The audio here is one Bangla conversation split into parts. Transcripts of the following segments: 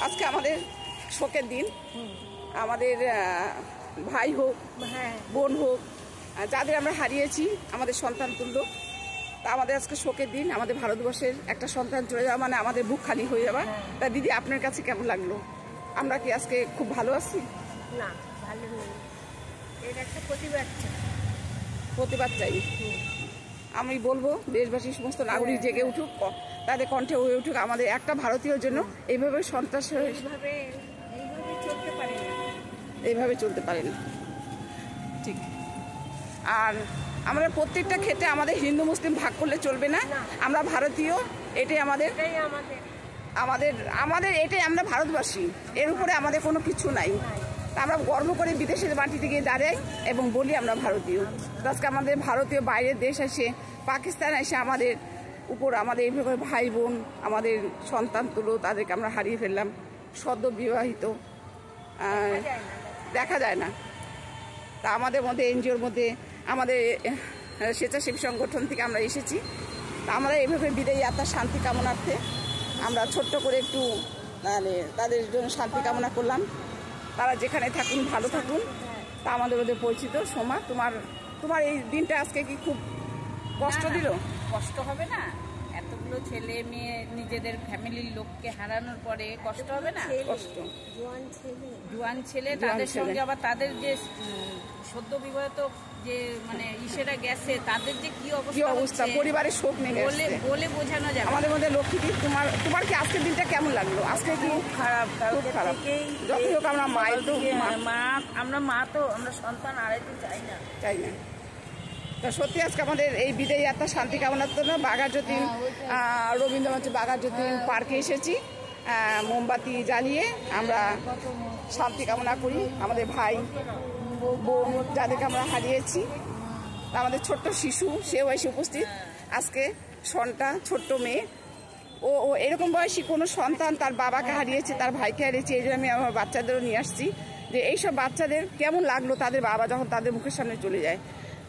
আজকে আমাদের শোকের দিন। আমাদের ভাই হোক বোন হোক যাদের আমরা হারিয়েছি আমাদের সন্তান তুল্য, তা আমাদের আজকে শোকের দিন। আমাদের ভারতবর্ষের একটা সন্তান চলে যাওয়া মানে আমাদের বুক খালি হয়ে যাওয়া। তা দিদি আপনার কাছে কেমন লাগলো? আমরা কি আজকে খুব ভালো আছি? না, ভালো নেই। এর একটা প্রতিবাদ চাই। আমি বলবো দেশবাসী সমস্ত নাগরিক জেগে উঠুক, তাদের কণ্ঠে হয়ে উঠুক। আমাদের একটা ভারতীয়র জন্য এইভাবে সন্ত্রাস এইভাবে চলতে পারে না। ঠিক। আর আমরা প্রত্যেকটা ক্ষেত্রে আমাদের হিন্দু মুসলিম ভাগ করলে চলবে না। আমরা ভারতীয়, এটাই আমাদের এটাই আমরা ভারতবাসী। এর উপরে আমাদের কোনো কিছু নাই। আমরা গর্ব করে বিদেশের মাটিতে গিয়ে দাঁড়াই এবং বলি আমরা ভারতীয়। আজকে আমাদের ভারতীয় বাইরের দেশ এসে, পাকিস্তান এসে আমাদের উপর আমাদের এইভাবে ভাই বোন, আমাদের সন্তান তুলো, তাদেরকে আমরা হারিয়ে ফেললাম। সদ্য বিবাহিত দেখা যায় না। তা আমাদের মধ্যে এনজিওর মধ্যে আমাদের স্বেচ্ছাসেবী সংগঠন থেকে আমরা এসেছি। তা আমরা এইভাবে বিদায়ী আত্মার শান্তি কামনার্থে আমরা ছোট্ট করে একটু মানে তাদের জন্য শান্তি কামনা করলাম। তারা যেখানে থাকুন ভালো থাকুন। তা আমাদের মধ্যে পরিচিত সোমা, তোমার এই দিনটা আজকে কি খুব কষ্ট দিল? কষ্ট হবে না? এতগুলো ছেলে মেয়ে নিজেদের ফ্যামিলির লোককে হারানোর পরে কষ্ট হবে না? কষ্ট। জোয়ান ছেলে, তাদের সঙ্গে আবার তাদের যে সদ্য বিবাহিত যে মানে ইসেরা গেছে, তাদের যে কি অবস্থা, পরিবারের শোক নেমে বলে বোঝানো যাবে। আমাদের মধ্যে লক্ষ্মীটি, তোমার কি আজকের দিনটা কেমন লাগলো? আজকে কি খারাপ? যতই হোক আমরা মা তো আমরা সন্তান হারাইতে চাই না। তা সত্যি আজকে আমাদের এই বিদায়ী আত্মা শান্তি কামনার জন্য বাঘাযতীন রবীন্দ্রনাথ বাঘাযতীন পার্কে এসেছি। মোমবাতি জ্বালিয়ে আমরা শান্তি কামনা করি। আমাদের ভাই বোন যাদেরকে আমরা হারিয়েছি, আমাদের ছোট্ট শিশু সেও এসে উপস্থিত। আজকে সন্তান ছোট্ট মেয়ে, ও এরকম বয়সী কোনো সন্তান তার বাবাকে হারিয়েছে, তার ভাইকে হারিয়েছে। এই জন্য আমি আমার বাচ্চাদেরও নিয়ে আসছি যে এইসব বাচ্চাদের কেমন লাগলো তাদের বাবা যখন তাদের মুখের সামনে চলে যায়।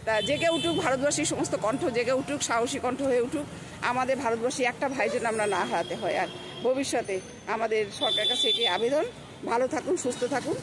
তা জেগে উঠুক ভারতবর্ষের সমস্ত কণ্ঠ, জেগে উঠুক, সাহসী কণ্ঠ হয়ে উঠুক। আমাদের ভারতবর্ষে একটা ভাই যেন আমরা না হারাতে হয়। আর ভবিষ্যতে আমাদের সরকারের কাছে এটি আবেদন, ভালো থাকুন, সুস্থ থাকুন।